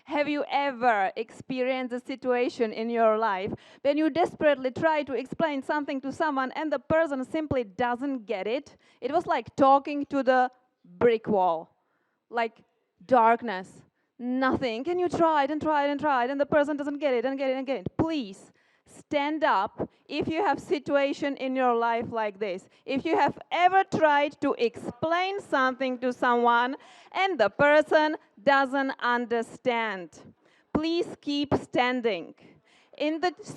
Have you ever experienced a situation in your life when you desperately try to explain something to someone and the person simply doesn't get it? It was like talking to the brick wall, like darkness, nothing. Can you try it and try it and try it, and the person doesn't get it and get it and get it? Please stand up if you have situation in your life like this. If you have ever tried to explain something to someone and the person doesn't understand, please keep standing.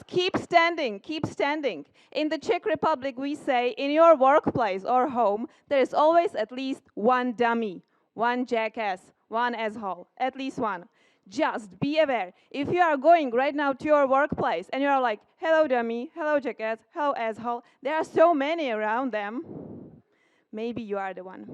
Keep standing, keep standing. In the Czech Republic, we say in your workplace or home, there is always at least one dummy, one jackass, one asshole, at least one. Just be aware. If you are going right now to your workplace and you are like, hello dummy, hello jackass, hello asshole, there are so many around them. Maybe you are the one.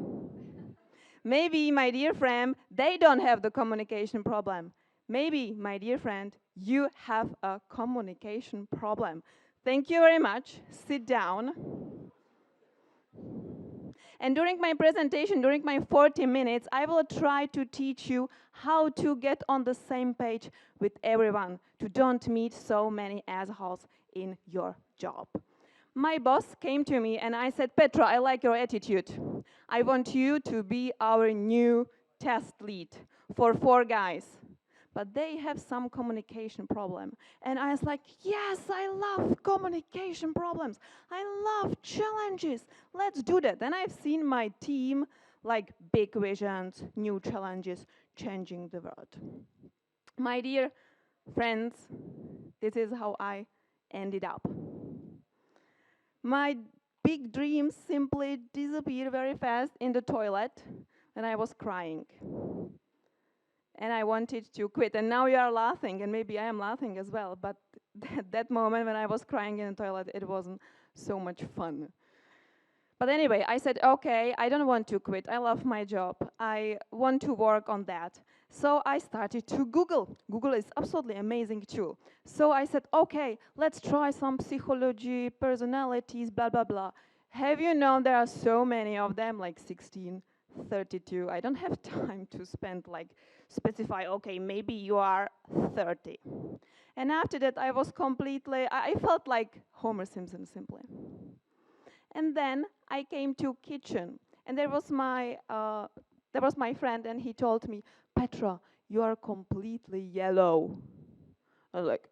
Maybe, my dear friend, they don't have the communication problem. Maybe, my dear friend, you have a communication problem. Thank you very much. Sit down. And during my presentation, during my 40 minutes, I will try to teach you how to get on the same page with everyone, to don't meet so many assholes in your job. My boss came to me and I said, Petra, I like your attitude. I want you to be our new test lead for 4 guys. But they have some communication problem. And I was like, yes, I love communication problems. I love challenges. Let's do that. And I've seen my team like big visions, new challenges, changing the world. My dear friends, this is how I ended up. My big dreams simply disappeared very fast in the toilet, and I was crying. And I wanted to quit. And now you are laughing, and maybe I am laughing as well, but that moment when I was crying in the toilet, it wasn't so much fun. But anyway, I said, okay, I don't want to quit. I love my job. I want to work on that. So I started to Google. Google is absolutely amazing tool. So I said, okay, let's try some psychology, personalities, blah, blah, blah. Have you known there are so many of them, like 16, 32. I don't have time to spend specify, okay, maybe you are 30. And after that, I was I felt like Homer Simpson simply. And then I came to kitchen, and there was my friend, and he told me, Petra, you are completely yellow. I was like,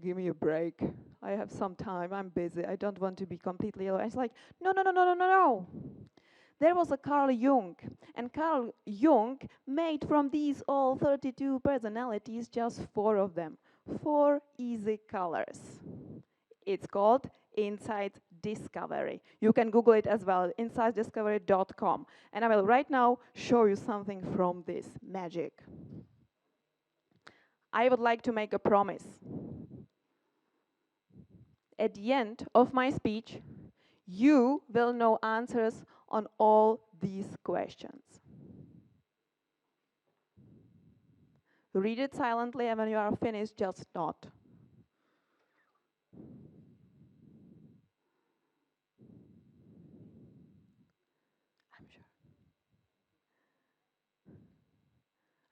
give me a break. I have some time. I'm busy. I don't want to be completely yellow. And he's like, no, no, no, no, no, no, no. There was a Carl Jung, and Carl Jung made from these all 32 personalities just 4 of them. 4 easy colors. It's called Insight Discovery. You can Google it as well, insightdiscovery.com. And I will right now show you something from this magic. I would like to make a promise. At the end of my speech, you will know answers on all these questions. Read it silently, and when you are finished, just nod. I'm sure.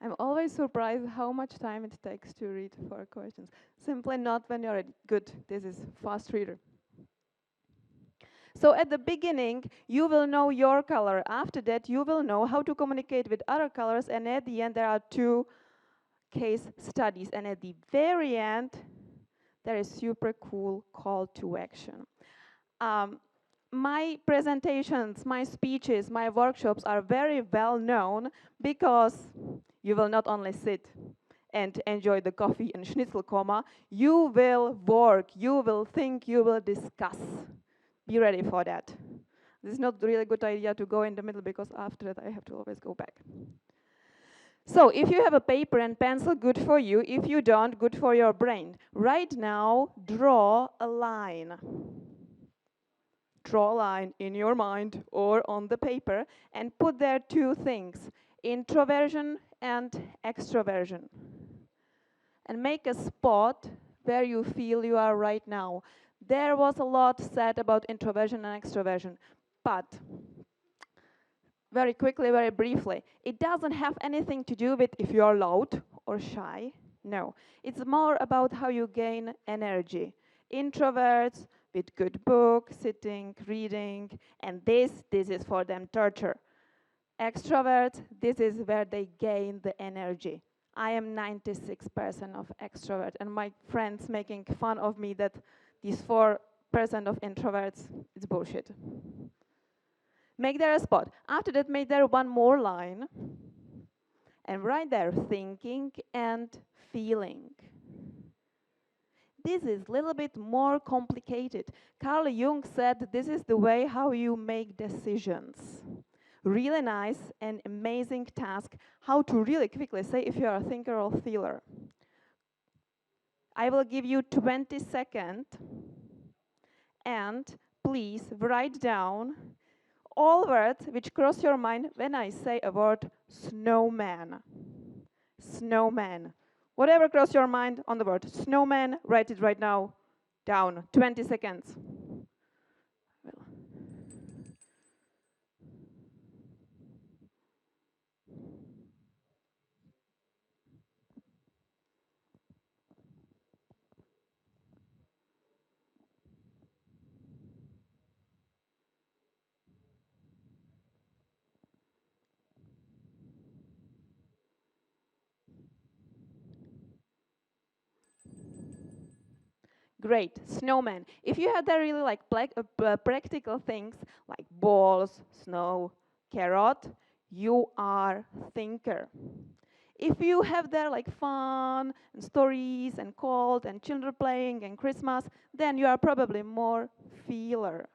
I'm always surprised how much time it takes to read 4 questions. Simply not when you're ready. Good, this is fast reader. So at the beginning, you will know your color. After that, you will know how to communicate with other colors. And at the end, there are 2 case studies. And at the very end, there is super cool call to action. My presentations, my speeches, my workshops are very well known because you will not only sit and enjoy the coffee and schnitzel coma, you will work, you will think, you will discuss. Be ready for that. This is not really a good idea to go in the middle because after that I have to always go back. So if you have a paper and pencil, good for you. If you don't, good for your brain. Right now, draw a line. Draw a line in your mind or on the paper and put there 2 things, introversion and extroversion. And make a spot where you feel you are right now. There was a lot said about introversion and extroversion, but very quickly, very briefly, it doesn't have anything to do with if you are loud or shy. No, it's more about how you gain energy. Introverts with good book, sitting, reading, and this is for them torture. Extroverts, this is where they gain the energy. I am 96% of extrovert, and my friends making fun of me that these 4% of introverts, it's bullshit. Make there a spot. After that, make there one more line, and write there thinking and feeling. This is a little bit more complicated. Carl Jung said this is the way how you make decisions. Really nice and amazing task, how to really quickly say if you are a thinker or feeler. I will give you 20 seconds, and please write down all words which cross your mind when I say a word snowman. Snowman. Whatever cross your mind on the word snowman, write it right now down. 20 seconds. Great, snowman. If you had the really like practical things like balls, snow, carrot, you are thinker. If you have there like fun and stories and cold and children playing and Christmas, then you are probably more feeler.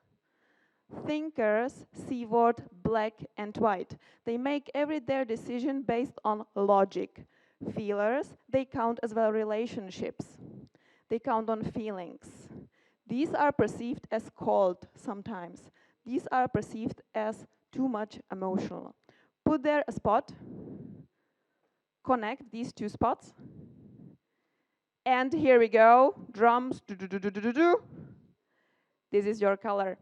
Thinkers see word black and white. They make every their decision based on logic. Feelers, they count as well relationships. They count on feelings. These are perceived as cold sometimes. These are perceived as too much emotional. Put there a spot, connect these two spots, and here we go, drums, do. This is your color.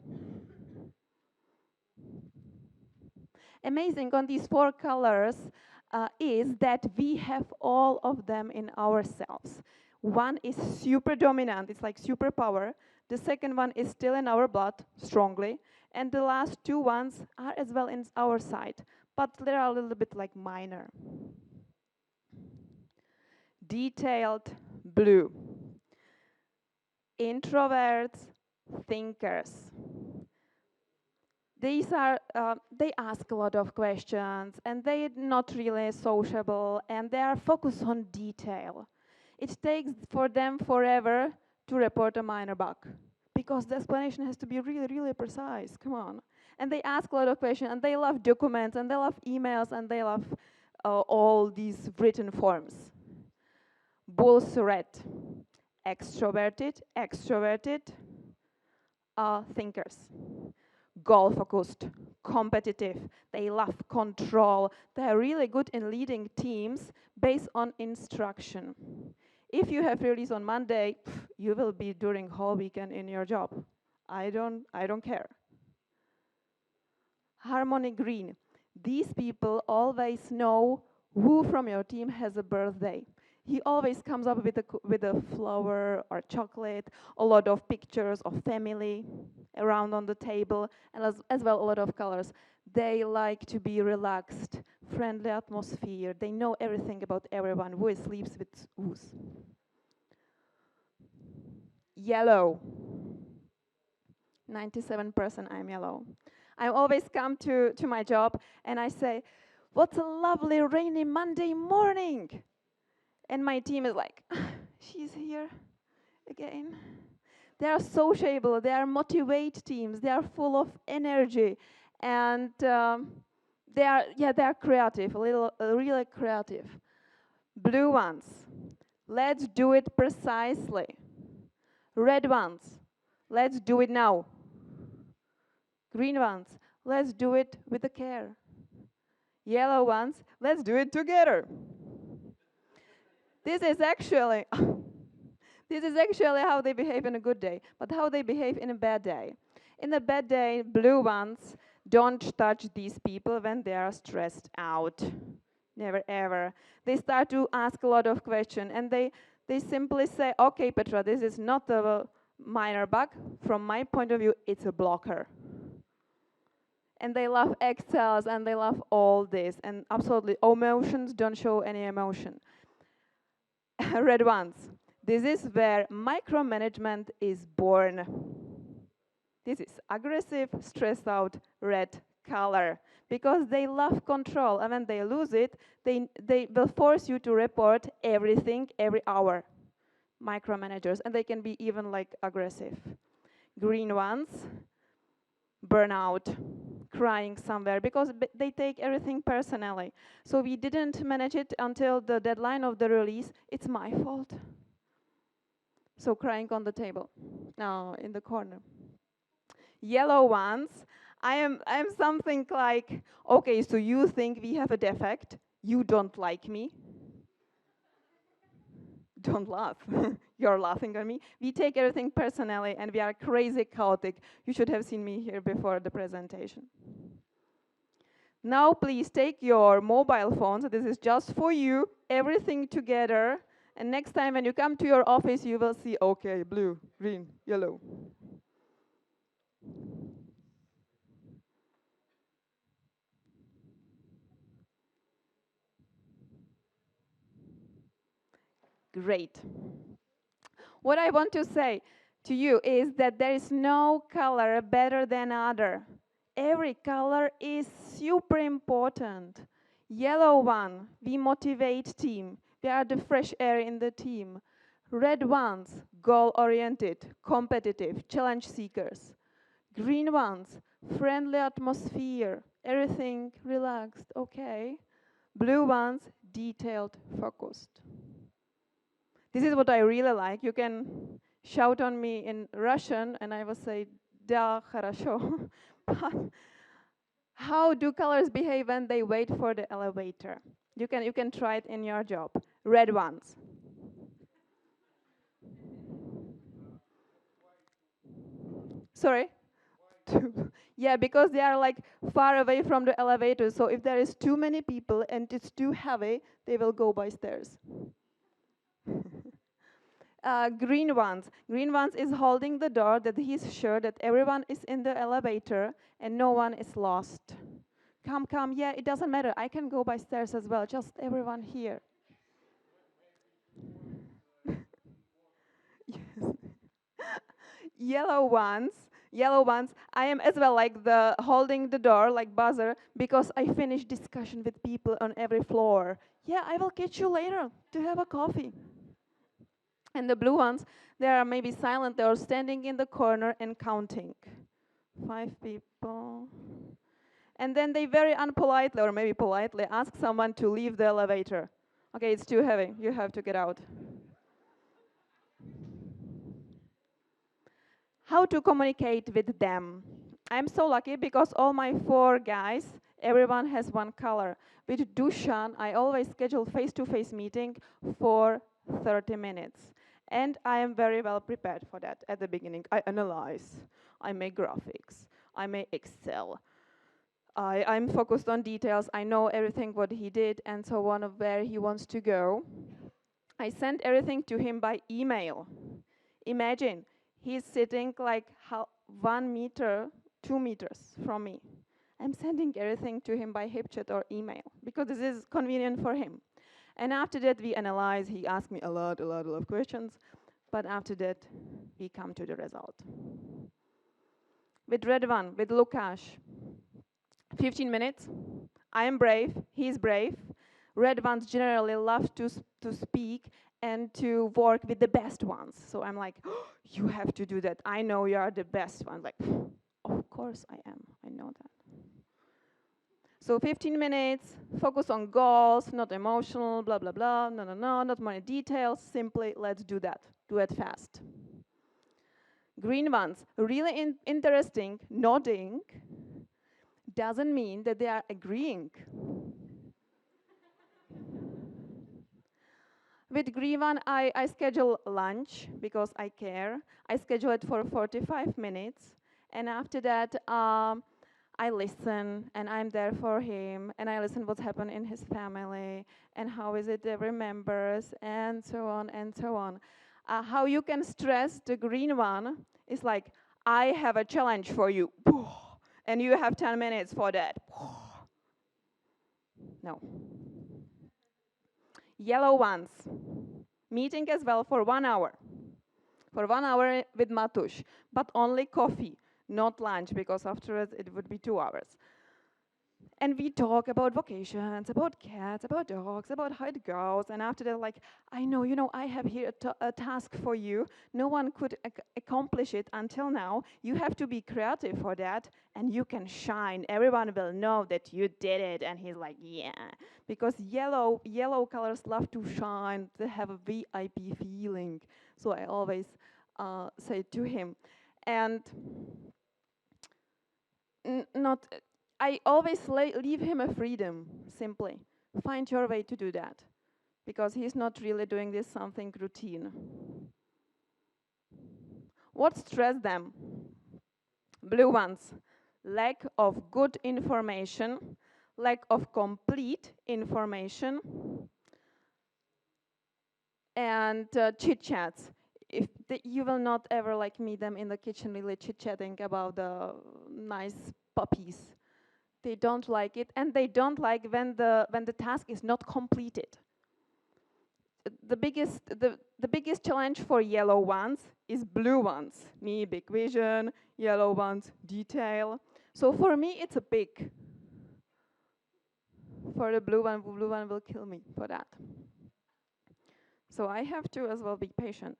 Amazing on these 4 colors is that we have all of them in ourselves. One is super dominant, it's like superpower. The second one is still in our blood, strongly. And the last 2 ones are as well in our side, but they are a little bit like minor. Detailed blue. Introverts, thinkers. These are, they ask a lot of questions, and they're not really sociable, and they are focused on detail. It takes for them forever to report a minor bug, because the explanation has to be really, really precise, come on. And they ask a lot of questions, and they love documents, and they love emails, and they love all these written forms. Bull's red, extroverted, thinkers. Goal-focused, competitive, they love control. They are really good in leading teams based on instruction. If you have release on Monday, you will be during whole weekend in your job. I don't care. Harmony green. These people always know who from your team has a birthday. He always comes up with a flower or chocolate, a lot of pictures of family around on the table, and as well a lot of colors. They like to be relaxed, friendly atmosphere. They know everything about everyone, who sleeps with whose. Yellow. 97% I'm yellow. I always come to my job and I say, what a lovely rainy Monday morning. And my team is like, she's here again. They are sociable, they are motivate teams, they are full of energy, and they are creative, really creative. Blue ones, let's do it precisely. Red ones, let's do it now. Green ones, let's do it with the care. Yellow ones, let's do it together. This is actually how they behave in a good day, but how they behave in a bad day. In a bad day, blue ones don't touch these people when they are stressed out. Never ever. They start to ask a lot of questions, and they simply say, okay, Petra, this is not a minor bug. From my point of view, it's a blocker. And they love Excels, and they love all this, and absolutely, emotions don't show any emotion. Red ones. This is where micromanagement is born. This is aggressive, stressed out, red color. Because they love control, and when they lose it, they will force you to report everything every hour. Micromanagers, and they can be even like aggressive. Green ones, burnout, crying somewhere, because they take everything personally. So we didn't manage it until the deadline of the release. It's my fault. So crying on the table, no, in the corner. Yellow ones, I am something like, okay, so you think we have a defect, you don't like me. Don't laugh. You're laughing at me. We take everything personally, and we are crazy chaotic. You should have seen me here before the presentation. Now please take your mobile phones. This is just for you, everything together. And next time when you come to your office, you will see, okay, blue, green, yellow. Great. What I want to say to you is that there is no color better than other. Every color is super important. Yellow one, we motivate team. We are the fresh air in the team. Red ones, goal-oriented, competitive, challenge seekers. Green ones, friendly atmosphere, everything relaxed, okay. Blue ones, detailed, focused. This is what I really like. You can shout on me in Russian, and I will say, da, хорошо. But how do colors behave when they wait for the elevator? You can try it in your job. Red ones. Sorry? Yeah, because they are like far away from the elevator. So if there is too many people and it's too heavy, they will go by stairs. Green ones. Green ones is holding the door, that he's sure that everyone is in the elevator and no one is lost. Come, come, yeah, it doesn't matter. I can go by stairs as well, just everyone here. Yes. Yellow ones, I am as well like the holding the door like buzzer, because I finish discussion with people on every floor. Yeah, I will catch you later to have a coffee. And the blue ones, they are maybe silent, they are standing in the corner and counting. 5 people. And then they very unpolitely, or maybe politely, ask someone to leave the elevator. Okay, it's too heavy, you have to get out. How to communicate with them? I'm so lucky because all my 4 guys, everyone has one color. With Dushan, I always schedule face-to-face meeting for 30 minutes. And I am very well prepared for that at the beginning. I analyze, I make graphics, I make Excel. I'm focused on details, I know everything what he did and so on, of where he wants to go. I send everything to him by email. Imagine, he's sitting like 1 meter, 2 meters from me. I'm sending everything to him by HipChat or email because this is convenient for him. And after that, we analyze. He asked me a lot of questions. But after that, we come to the result. With red one, with Lukáš, 15 minutes. I am brave. He's brave. Red ones generally love to speak and to work with the best ones. So I'm like, oh, you have to do that. I know you are the best one. Like, of course I am. I know that. So 15 minutes, focus on goals, not emotional, blah, blah, blah, no, not many details, simply let's do that. Do it fast. Green ones, really interesting, nodding doesn't mean that they are agreeing. With green one, I schedule lunch because I care. I schedule it for 45 minutes. And after that, I listen, and I'm there for him, and I listen what's happened in his family, and how is it they remembers, and so on and so on. How you can stress the green one is like, I have a challenge for you, and you have 10 minutes for that. No. Yellow ones, meeting as well for 1 hour. For 1 hour with Matush, but only coffee, not lunch, because afterwards it would be 2 hours. And we talk about vacations, about cats, about dogs, about how it goes. And after that, like, I know, I have here a task for you. No one could accomplish it until now. You have to be creative for that, and you can shine. Everyone will know that you did it. And he's like, yeah. Because yellow colors love to shine. They have a VIP feeling. So I always say to him. And I always leave him a freedom, simply. Find your way to do that, because he's not really doing this something routine. What stress them? Blue ones, lack of good information, lack of complete information, and chit-chats. You will not ever like meet them in the kitchen really chit-chatting about the nice puppies. They don't like it, and they don't like when the task is not completed. The biggest challenge for yellow ones is blue ones. Me, big vision, yellow ones, detail. So for me, it's a big. For the blue one will kill me for that. So I have to as well be patient.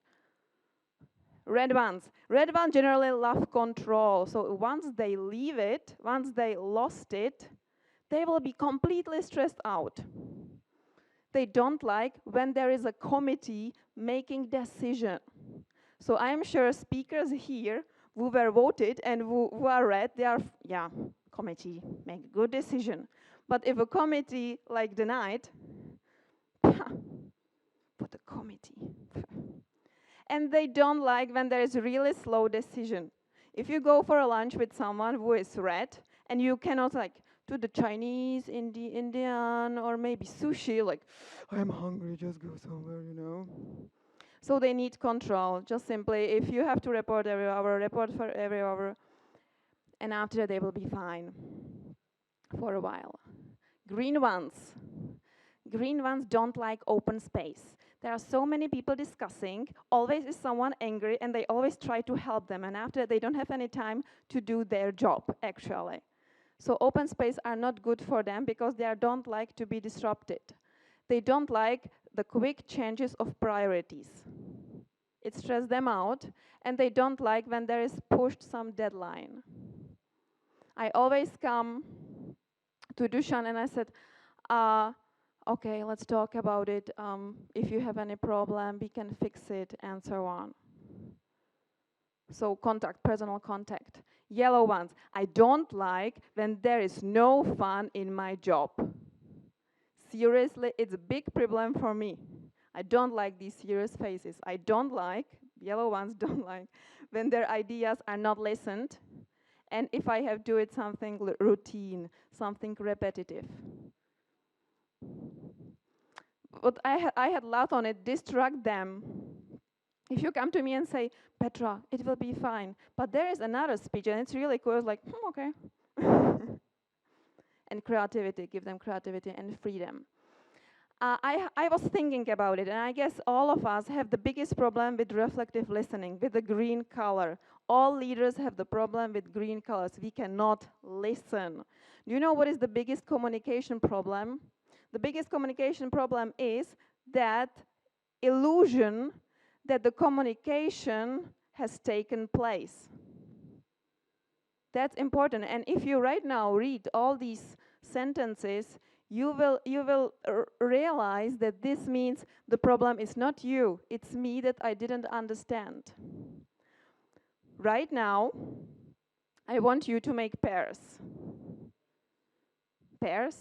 Red ones generally love control. So once they leave it, once they lost it, they will be completely stressed out. They don't like when there is a committee making decision. So I'm sure speakers here who were voted and who are red, they are, yeah, committee, make a good decision. But if a committee like denied, for the committee. And they don't like when there is really slow decision. If you go for a lunch with someone who is red, and you cannot like to the Chinese, Indian, or maybe sushi, like, I'm hungry, just go somewhere. So they need control, just simply, if you have to report every hour, report for every hour, and after that they will be fine for a while. Green ones don't like open space. There are so many people discussing, always is someone angry, and they always try to help them, and after they don't have any time to do their job, actually. So open space are not good for them because they don't like to be disrupted. They don't like the quick changes of priorities. It stresses them out, and they don't like when there is pushed some deadline. I always come to Dushan and I said, okay, let's talk about it. If you have any problem, we can fix it, and so on. So personal contact. Yellow ones, I don't like when there is no fun in my job. Seriously, it's a big problem for me. I don't like these serious faces. Yellow ones don't like when their ideas are not listened, and if I have to do it something routine, something repetitive. But I had laughed on it, distract them. If you come to me and say, Petra, it will be fine, but there is another speech and it's really cool, it's like, okay. And creativity, give them creativity and freedom. I was thinking about it, and I guess all of us have the biggest problem with reflective listening, with the green color. All leaders have the problem with green colors. We cannot listen. Do you know what is the biggest communication problem? The biggest communication problem is that illusion that the communication has taken place. That's important. And if you right now read all these sentences, you will realize that this means the problem is not you, it's me that I didn't understand. Right now, I want you to make pairs. Pairs,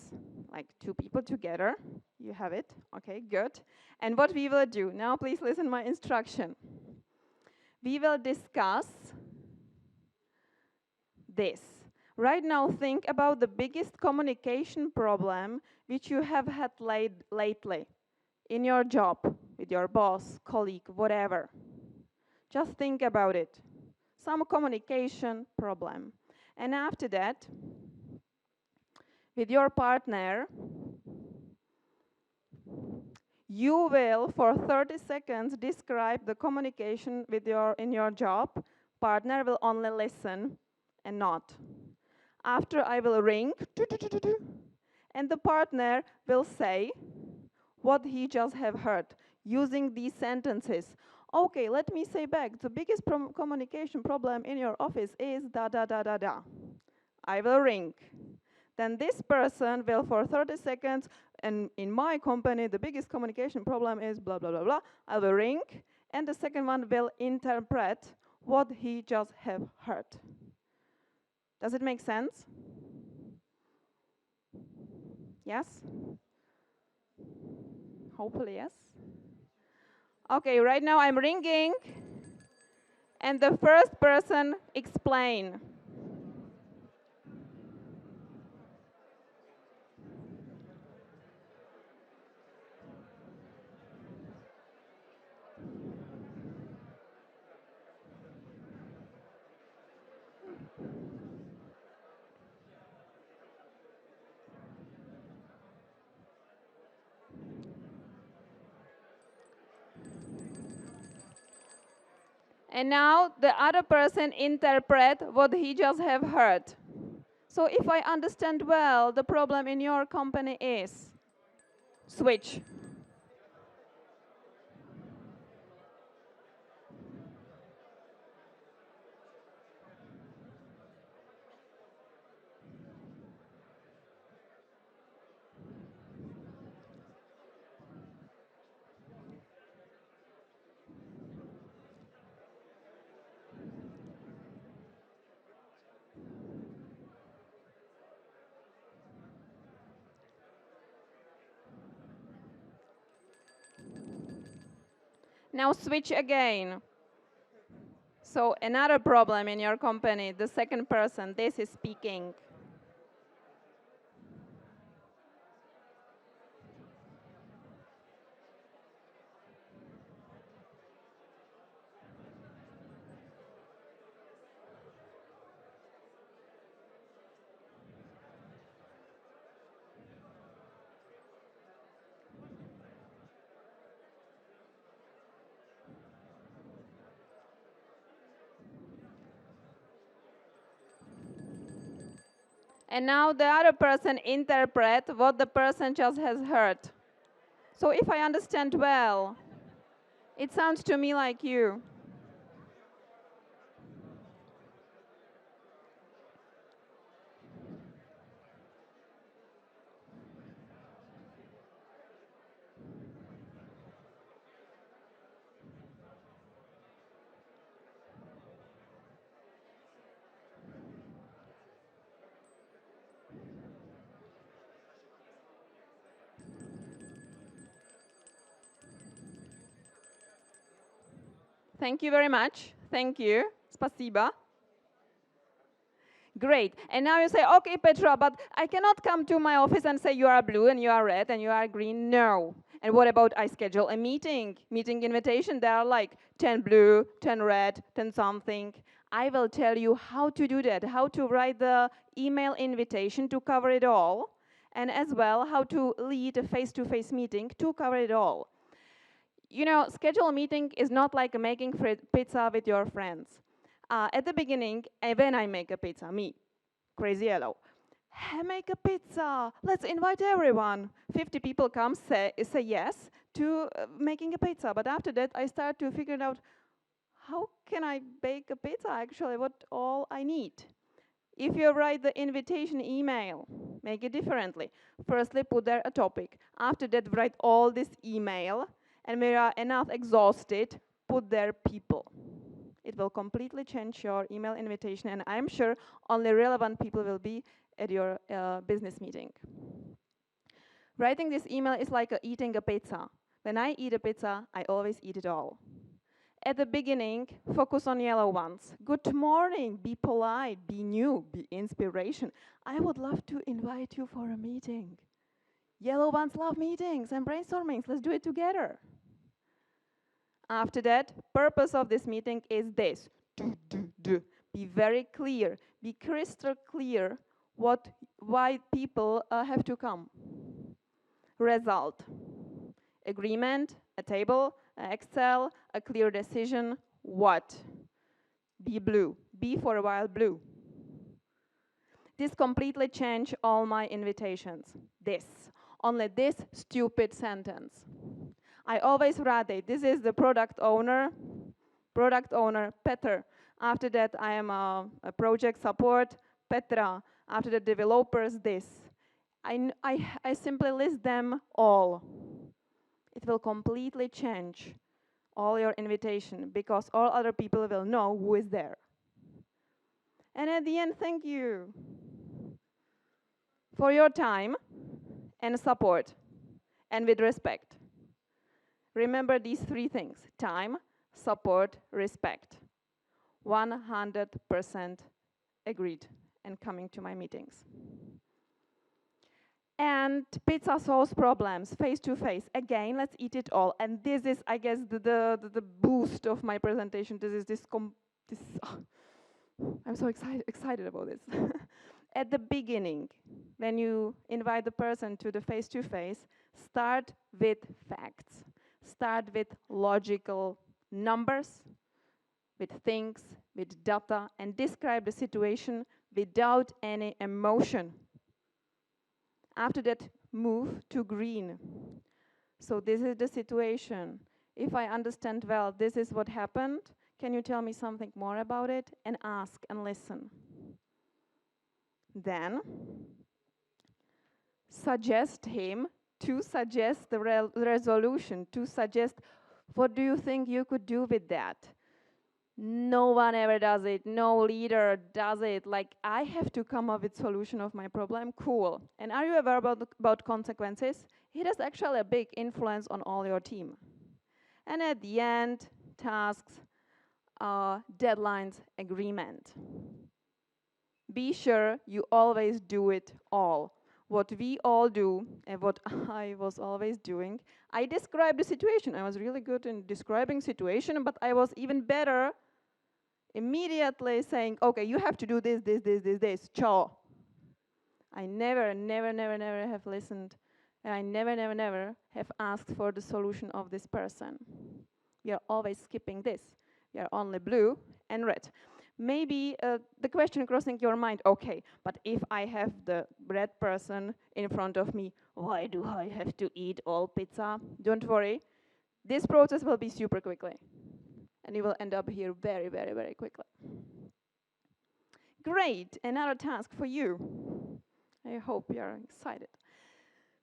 like two people together. You have it, okay, good. And what we will do, now please listen my instruction. We will discuss this. Right now, think about the biggest communication problem which you have had lately in your job, with your boss, colleague, whatever. Just think about it. Some communication problem. And after that, with your partner, you will, for 30 seconds, describe the communication in your job. Partner will only listen and not. After I will ring, and the partner will say what he just have heard using these sentences. Okay, let me say back. The biggest communication problem in your office is da da da da da. I will ring. Then this person will, for 30 seconds, and in my company, the biggest communication problem is blah, blah, blah, blah. I will ring, and the second one will interpret what he just have heard. Does it make sense? Yes? Hopefully, yes. Okay, right now I'm ringing, and the first person explain. And now the other person interpret what he just have heard. So if I understand well, the problem in your company is switch. Now switch again. So another problem in your company, the second person, this is speaking. And now the other person interpret what the person just has heard. So if I understand well, it sounds to me like you. Thank you very much. Thank you. Spasiba. Great. And now you say, okay, Petra, but I cannot come to my office and say you are blue and you are red and you are green. No. And what about I schedule a meeting invitation? There are like 10 blue, 10 red, 10 something. I will tell you how to do that, how to write the email invitation to cover it all, and as well how to lead a face-to-face meeting to cover it all. You know, schedule a meeting is not like making pizza with your friends. At the beginning, when I make a pizza, me, crazy yellow, hey, make a pizza, let's invite everyone. 50 people come, say yes to making a pizza. But after that, I start to figure out, how can I bake a pizza actually, what all I need? If you write the invitation email, make it differently. Firstly, put there a topic. After that, write all this email, and when you are enough exhausted, put there people. It will completely change your email invitation, and I'm sure only relevant people will be at your business meeting. Writing this email is like eating a pizza. When I eat a pizza, I always eat it all. At the beginning, focus on yellow ones. Good morning, be polite, be new, be inspiration. I would love to invite you for a meeting. Yellow ones love meetings and brainstormings. Let's do it together. After that, purpose of this meeting is this. Be very clear, be crystal clear why people have to come. Result. Agreement, a table, Excel, a clear decision, what? Be blue. Be for a while blue. This completely changed all my invitations. Only this stupid sentence. I always write it. This is the product owner, Peter. After that, I am a project support, Petra. After the developers, this. I simply list them all. It will completely change all your invitation because all other people will know who is there. And at the end, thank you for your time and support and with respect. Remember these three things: time, support, respect. 100% agreed and coming to my meetings. And pizza solves problems face to face. Again, let's eat it all. And this is, I guess, the boost of my presentation. I'm so excited about this. At the beginning, when you invite the person to the face to face, start with facts. Start with logical numbers, with things, with data, and describe the situation without any emotion. After that, move to green. So this is the situation. If I understand well, this is what happened. Can you tell me something more about it? And ask and listen. Then, suggest him to suggest the resolution, to suggest what do you think you could do with that. No one ever does it. No leader does it. Like, I have to come up with solution of my problem. Cool. And are you aware about consequences? It has actually a big influence on all your team. And at the end, tasks, deadlines, agreement. Be sure you always do it all. What we all do, and what I was always doing, I described the situation. I was really good in describing situation, but I was even better immediately saying, okay, you have to do this, ciao. I never have listened, and I never have asked for the solution of this person. We are always skipping this. We are only blue and red. Maybe the question crossing your mind, okay, but if I have the red person in front of me, why do I have to eat all pizza? Don't worry, this process will be super quickly. And you will end up here very quickly. Great, another task for you. I hope you are excited.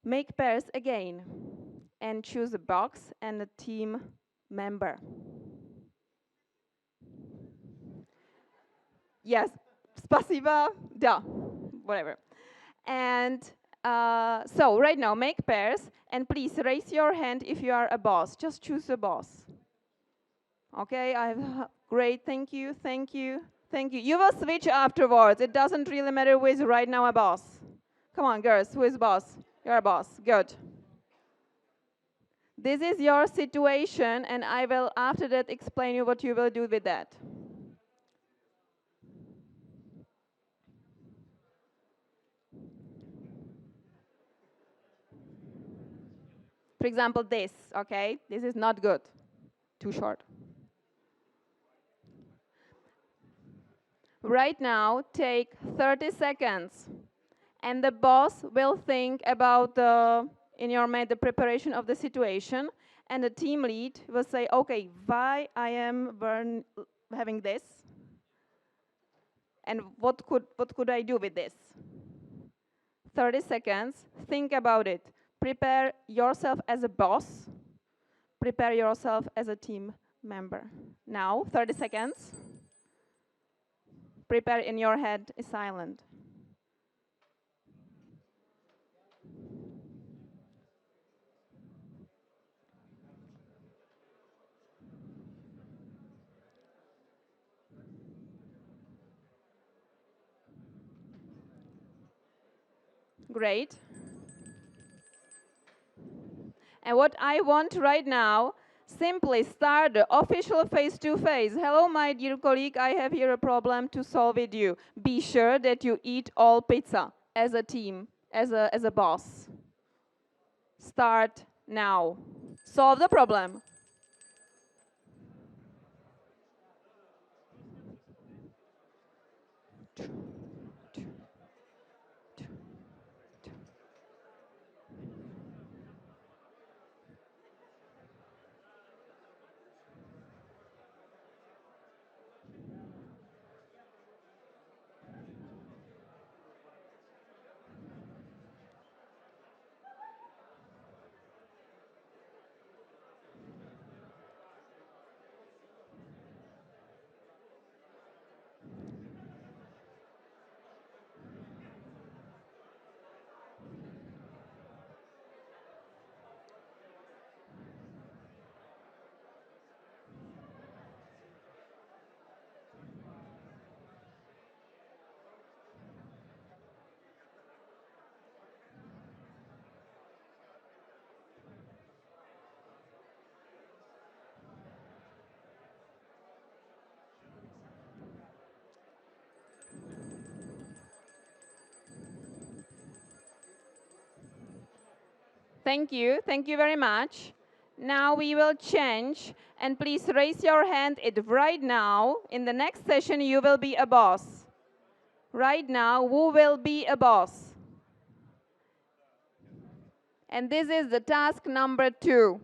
Make pairs again and choose a box and a team member. Yes, spasiba, da, whatever. And so right now, make pairs, and please raise your hand if you are a boss. Just choose a boss. Okay, great, thank you. You will switch afterwards. It doesn't really matter who is right now a boss. Come on, girls, who is boss? You're a boss, good. This is your situation, and I will after that explain you what you will do with that. For example, this, okay? This is not good. Too short. Right now, take 30 seconds. And the boss will think about, in your mind, the preparation of the situation. And the team lead will say, okay, why I am having this? And what could I do with this? 30 seconds, think about it. Prepare yourself as a boss. Prepare yourself as a team member. Now, 30 seconds. Prepare in your head, is silent. Great. And what I want right now, simply start the official face-to-face. Hello, my dear colleague, I have here a problem to solve with you. Be sure that you eat all pizza as a team, as a boss. Start now. Solve the problem. Thank you very much. Now we will change, and please raise your hand right now. In the next session, you will be a boss. Right now, who will be a boss? And this is the task number 2.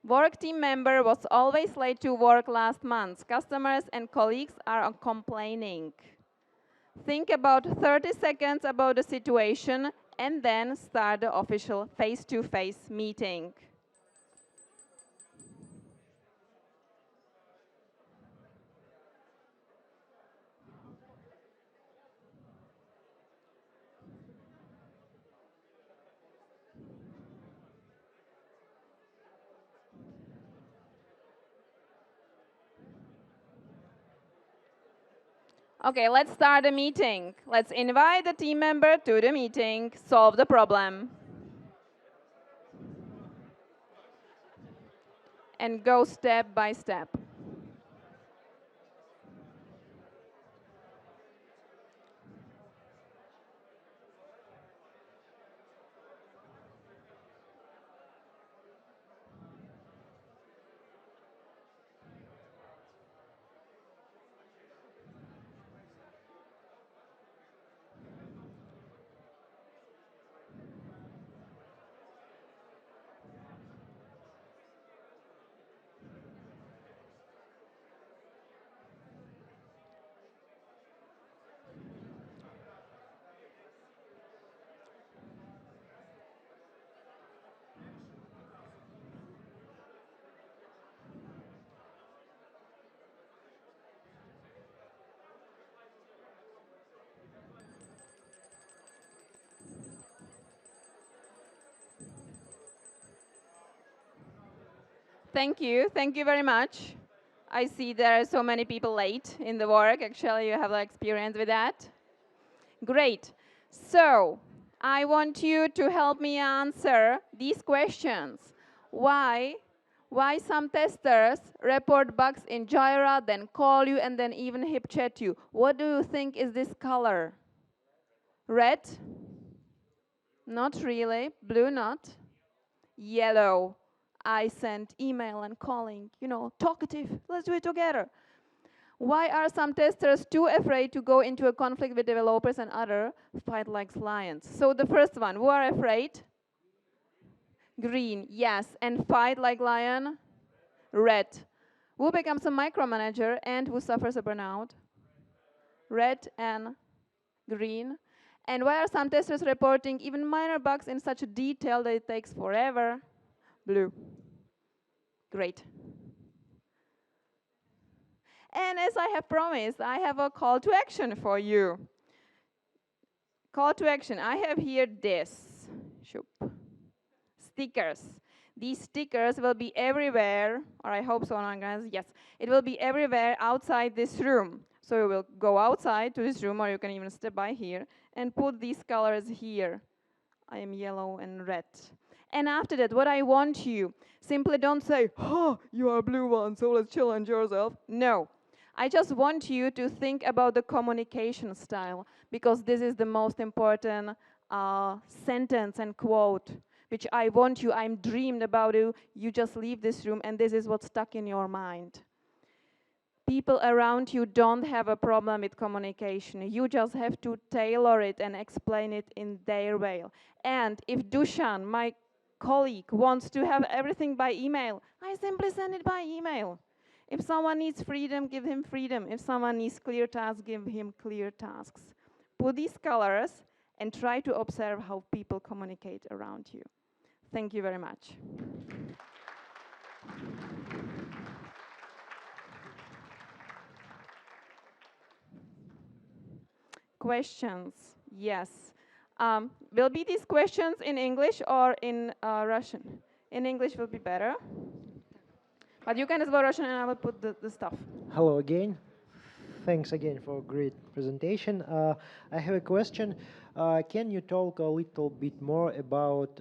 Work team member was always late to work last month. Customers and colleagues are complaining. Think about 30 seconds about the situation and then start the official face-to-face meeting. Okay, let's start the meeting. Let's invite the team member to the meeting, solve the problem. And go step by step. Thank you very much. I see there are so many people late in the work. Actually, you have experience with that. Great. So, I want you to help me answer these questions. Why some testers report bugs in Jira, then call you, and then even hip chat you? What do you think is this color? Red? Not really. Blue, not. Yellow. I sent email and calling, talkative. Let's do it together. Why are some testers too afraid to go into a conflict with developers and other fight like lions? So the first one, who are afraid? Green, yes. And fight like lion? Red. Who becomes a micromanager and who suffers a burnout? Red and green. And why are some testers reporting even minor bugs in such detail that it takes forever? Blue. Great. And as I have promised, I have a call to action for you. Call to action. I have here this. Stickers. These stickers will be everywhere, or I hope so, yes. It will be everywhere outside this room. So you will go outside to this room, or you can even step by here, and put these colors here. I am yellow and red. And after that, what I want you, simply don't say, oh, you are blue one, so let's challenge yourself. No. I just want you to think about the communication style, because this is the most important sentence and quote, which I want you, I'm dreamed about you, you just leave this room and this is what's stuck in your mind. People around you don't have a problem with communication. You just have to tailor it and explain it in their way. And if Dushan, my colleague, wants to have everything by email, I simply send it by email. If someone needs freedom, give him freedom. If someone needs clear tasks, give him clear tasks. Put these colors and try to observe how people communicate around you. Thank you very much. Questions? Yes. Will be these questions in English or in Russian? In English will be better. But you can as well Russian and I will put the stuff. Hello again. Thanks again for a great presentation. I have a question. Can you talk a little bit more about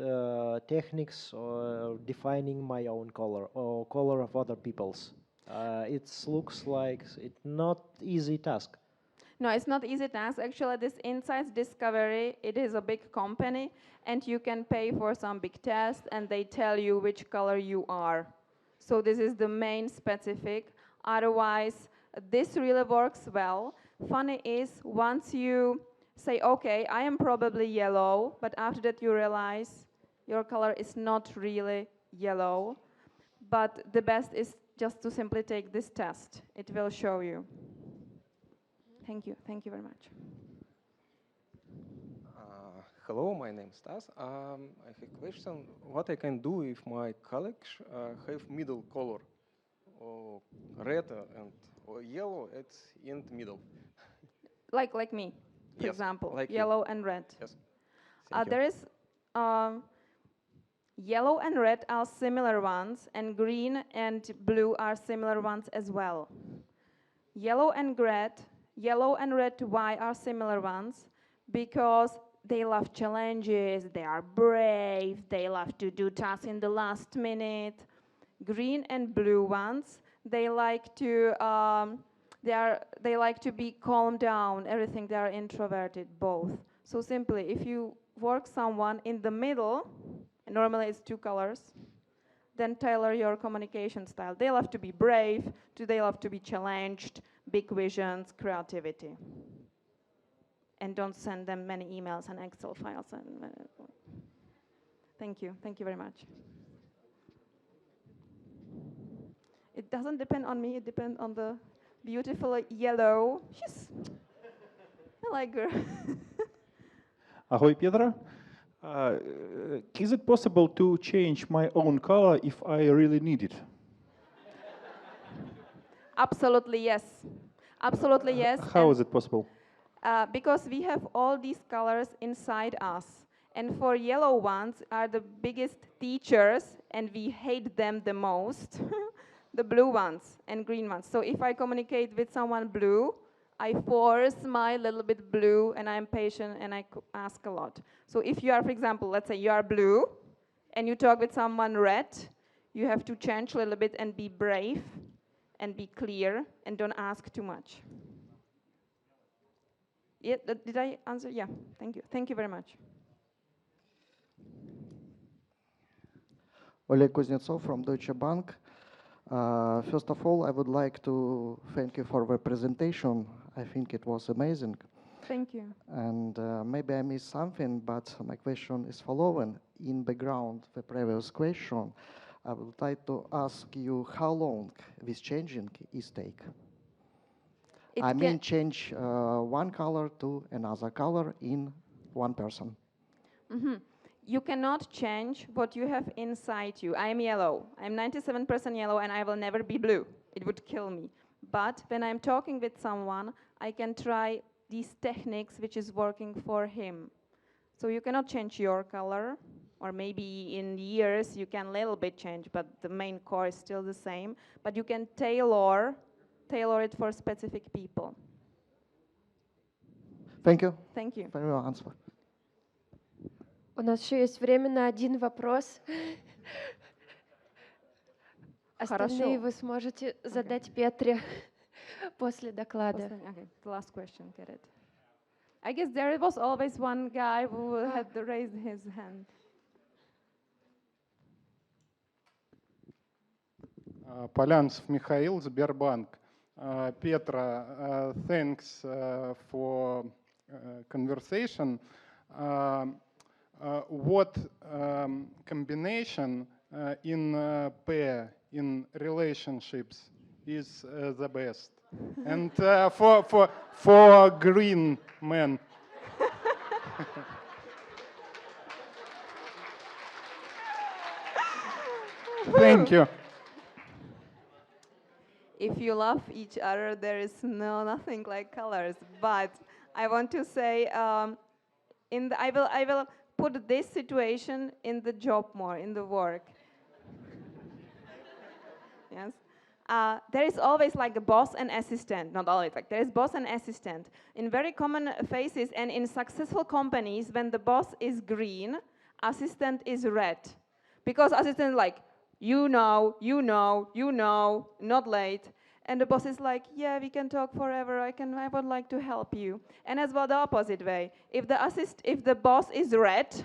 techniques or defining my own color or color of other people's? It looks like it's not easy task. No, it's not easy task. Actually, this Insights Discovery, it is a big company, and you can pay for some big test, and they tell you which color you are. So this is the main specific. Otherwise, this really works well. Funny is, once you say, okay, I am probably yellow, but after that you realize your color is not really yellow. But the best is just to simply take this test. It will show you. Thank you. Thank you very much. Hello, my name is Stas. I have a question. What I can do if my colleagues have middle color, or red or yellow? It's in the middle. Like me, for Yes, example, like yellow and red. Yes. Thank you. There is yellow and red are similar ones, and green and blue are similar ones as well. Yellow and red, why are similar ones? Because they love challenges, they are brave, they love to do tasks in the last minute. Green and blue ones, they like to they like to be calmed down, everything, they are introverted, both. So simply, if you work someone in the middle, and normally it's two colors, then tailor your communication style. They love to be brave, they love to be challenged, big visions, creativity. And don't send them many emails and Excel files. Thank you very much. It doesn't depend on me, it depends on the beautiful yellow. I like her. Ahoy, Petra. Is it possible to change my own color if I really need it? Absolutely yes. Absolutely yes. How is it possible? Because we have all these colors inside us. And for yellow ones are the biggest teachers, and we hate them the most. The blue ones and green ones. So if I communicate with someone blue, I force my little bit blue, and I'm patient, and I ask a lot. So if you are, for example, let's say you are blue, and you talk with someone red, you have to change a little bit and be brave, and be clear, and don't ask too much. Yeah, did I answer? Yeah, thank you. Thank you very much. Oleg Kuznetsov from Deutsche Bank. First of all, I would like to thank you for the presentation. I think it was amazing. Thank you. And maybe I missed something, but my question is following. In background, the previous question, I would like to ask you how long this changing is take? I mean, change one color to another color in one person. Mm-hmm. You cannot change what you have inside you. I'm yellow. I'm 97% yellow, and I will never be blue. It would kill me. But when I'm talking with someone, I can try these techniques which is working for him. So you cannot change your color, or maybe in years you can a little bit change, but the main core is still the same. But you can tailor it for specific people. Thank you Thank you. for your answer. У нас еще есть время на один вопрос. Остальные Хорошо. вы сможете задать Петре после доклада. Okay, the last question, get it. I guess there was always one guy who had raised his hand. Полянцев Михаил, Сбербанк. Petra, thanks for conversation. What combination in pair, in relationships, is the best? And for green men. Thank you. If you love each other, there is nothing like colors. But I want to say, I will put this situation in the job more, in the work. Yes. There is always like a boss and assistant, not always, like there is boss and assistant. In very common phases and in successful companies, when the boss is green, assistant is red. Because assistant is like, you know, not late. And the boss is like, yeah, we can talk forever, I would like to help you. And as well the opposite way. If the boss is red,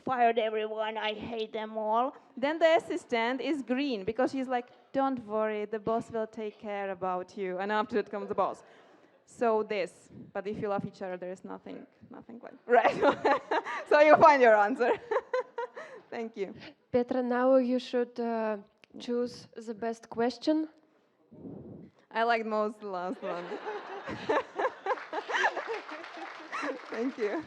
fired everyone, I hate them all, then the assistant is green because she's like, don't worry, the boss will take care about you. And after it comes the boss. So this, but if you love each other, there is nothing like, right. So you find your answer. Thank you. Petra, now you should choose the best question. I like most the last one. Thank you.